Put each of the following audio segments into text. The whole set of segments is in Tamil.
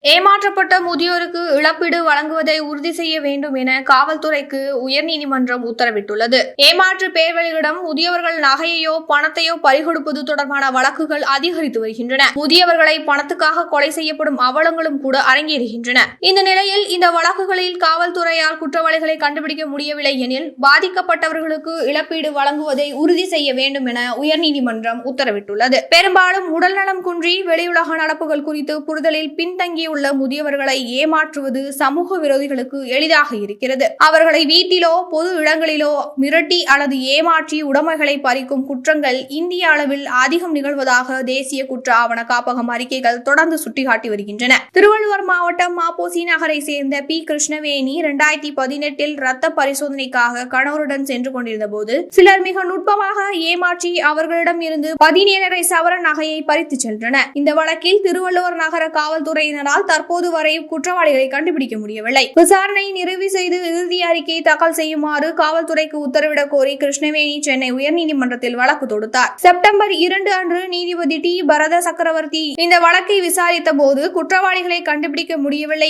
ஏமாற்றப்பட்ட முதியோருக்கு இழப்பீடு வழங்குவதை உறுதி செய்ய வேண்டும் என காவல்துறைக்கு உயர்நீதிமன்றம் உத்தரவிட்டுள்ளது. ஏமாற்று பேர்வழிகளிடம் முதியவர்கள் நகையையோ பணத்தையோ பறிகொடுப்பது தொடர்பான வழக்குகள் அதிகரித்து வருகின்றன. முதியவர்களை பணத்துக்காக கொலை செய்யப்படும் அவலங்களும் கூட அரங்கேறுகின்றன. இந்த நிலையில் இந்த வழக்குகளில் காவல்துறையால் குற்றவாளிகளை கண்டுபிடிக்க முடியவில்லை எனில் பாதிக்கப்பட்டவர்களுக்கு இழப்பீடு வழங்குவதை உறுதி செய்ய வேண்டும் என உயர்நீதிமன்றம் உத்தரவிட்டுள்ளது. பெரும்பாலும் உடல்நலம் குன்றி வெளியுலக நடப்புகள் குறித்து புரிதலில் பின்தங்கி உள்ள முதியவர்களை ஏமாற்றுவது சமூக விரோதிகளுக்கு எளிதாக இருக்கிறது. அவர்களை வீட்டிலோ பொது இடங்களிலோ மிரட்டி அல்லது ஏமாற்றி உடைமைகளை பறிக்கும் குற்றங்கள் இந்திய அளவில் அதிகம் நிகழ்வதாக தேசிய குற்ற ஆவண காப்பகம் அறிக்கைகள் தொடர்ந்து சுட்டிக்காட்டி வருகின்றன. திருவள்ளுவர் மாவட்டம் மாப்போசி நகரை சேர்ந்த பி. கிருஷ்ணவேணி 2018 ரத்த பரிசோதனைக்காக கணவருடன் சென்று கொண்டிருந்த போது சிலர் மிக நுட்பமாக ஏமாற்றி அவர்களிடம் இருந்து 17.5 சவரன் நகையை பறித்து சென்றனர். இந்த வழக்கில் திருவள்ளுவர் நகர காவல்துறையினரால் தற்போது வரை குற்றவாளிகளை கண்டுபிடிக்க முடியவில்லை. விசாரணை நிறைவு செய்து இறுதி அறிக்கையை தாக்கல் செய்யுமாறு காவல்துறைக்கு உத்தரவிடக் கோரி கிருஷ்ணவேணி சென்னை உயர்நீதிமன்றத்தில் வழக்கு தொடுத்தார். செப்டம்பர் 2 அன்று நீதிபதி டி. பரத சக்கரவர்த்தி இந்த வழக்கை விசாரித்த போது குற்றவாளிகளை கண்டுபிடிக்க முடியவில்லை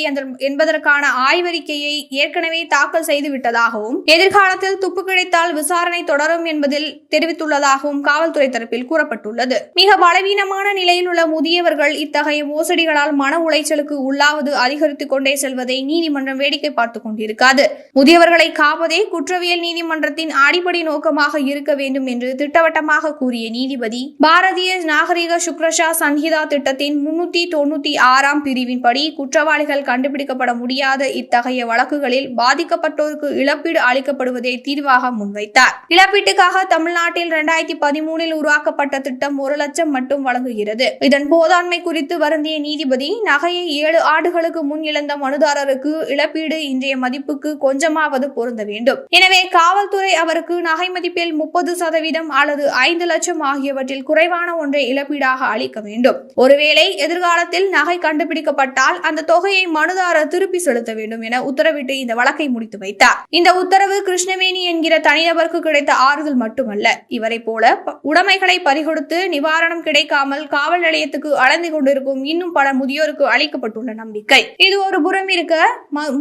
என்பதற்கான ஆய்வறிக்கையை ஏற்கனவே தாக்கல் செய்துவிட்டதாகவும் எதிர்காலத்தில் துப்பு கிடைத்தால் விசாரணை தொடரும் என்பதில் தெரிவித்துள்ளதாகவும் காவல்துறை தரப்பில் கூறப்பட்டுள்ளது. மிக பலவீனமான நிலையில் உள்ள முதியவர்கள் இத்தகைய மோசடிகளால் மன உளைச்சலுக்கு உள்ளாவது அதிகரித்துக் கொண்டே செல்வதை நீதிமன்றம் வேடிக்கை பார்த்துக் கொண்டிருக்காது. முதியவர்களை காப்பதே குற்றவியல் நீதிமன்றத்தின் அடிப்படை நோக்கமாக இருக்க வேண்டும் என்று திட்டவட்டமாக கூறிய நீதிபதி பாரதிய நாகரிக சுக்ரஷா சன்ஹிதா திட்டத்தின் 396 பிரிவின்படி குற்றவாளிகள் கண்டுபிடிக்கப்பட முடியாத இத்தகைய வழக்குகளில் பாதிக்கப்பட்டோருக்கு இழப்பீடு அளிக்கப்படுவதை தீர்வாக முன்வைத்தார். இழப்பீட்டுக்காக தமிழ்நாட்டில் 2013 உருவாக்கப்பட்ட திட்டம் 1 லட்சம் மட்டும் வழங்குகிறது. இதன் போதாண்மை குறித்து வருந்திய நீதிபதி நகையை 7 ஆண்டுகளுக்கு முன் இழந்த மனுதாரருக்கு இழப்பீடு இன்றைய மதிப்புக்கு கொஞ்சமாவது பொருந்த வேண்டும். எனவே காவல்துறை அவருக்கு நகை மதிப்பில் 30% அல்லது 5 லட்சம் ஆகியவற்றில் குறைவான ஒன்றை இழப்பீடாக அளிக்க வேண்டும். ஒருவேளை எதிர்காலத்தில் நகை கண்டுபிடிக்கப்பட்டால் அந்த தொகையை மனுதாரர் திருப்பி செலுத்த வேண்டும் என உத்தரவிட்டு இந்த வழக்கை முடித்து வைத்தார். இந்த உத்தரவு கிருஷ்ணவேணி என்கிற தனிநபருக்கு கிடைத்த ஆறுதல் மட்டுமல்ல, இவரை போல உடைமைகளை பறிகொடுத்து நிவாரணம் கிடைக்காமல் காவல் நிலையத்துக்கு அலைந்து கொண்டிருக்கும் இன்னும் பல முதியோருக்கு அளிக்கப்பட்டுள்ள நம்பிக்கை. இது ஒரு புறம் இருக்க,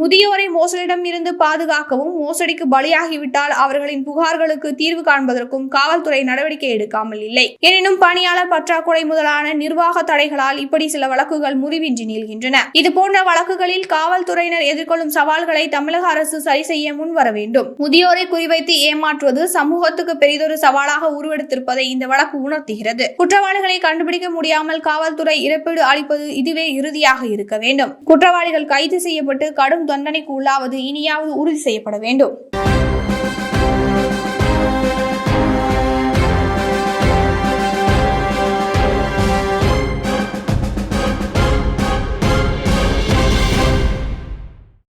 முதியோரை மோசடியிடம் இருந்து பாதுகாக்கவும் மோசடிக்கு பலியாகிவிட்டால் அவர்களின் புகார்களுக்கு தீர்வு காண்பதற்கும் காவல்துறை நடவடிக்கை எடுக்காமல் இல்லை. எனினும் பணியாளர் பற்றாக்குறை முதலான நிர்வாக தடைகளால் இப்படி சில வழக்குகள் முறிவின்றி நீள்கின்றன. இதுபோன்ற வழக்குகளில் காவல்துறையினர் எதிர்கொள்ளும் சவால்களை தமிழக அரசு சரி செய்ய முன்வர வேண்டும். முதியோரை குறிவைத்து ஏமாற்றுவது சமூகத்துக்கு பெரிதொரு சவாலாக உருவெடுத்திருப்பதை இந்த வழக்கு உணர்த்துகிறது. குற்றவாளிகளை கண்டுபிடிக்க முடியாமல் காவல்துறை இழப்பீடு அளிப்பது இதுவே இறுதியாக இருக்க வேண்டும். குற்றவாளிகள் கைது செய்யப்பட்டு கடும் தண்டனைக்கு உள்ளாவது இனியாவது உறுதி செய்யப்பட வேண்டும்.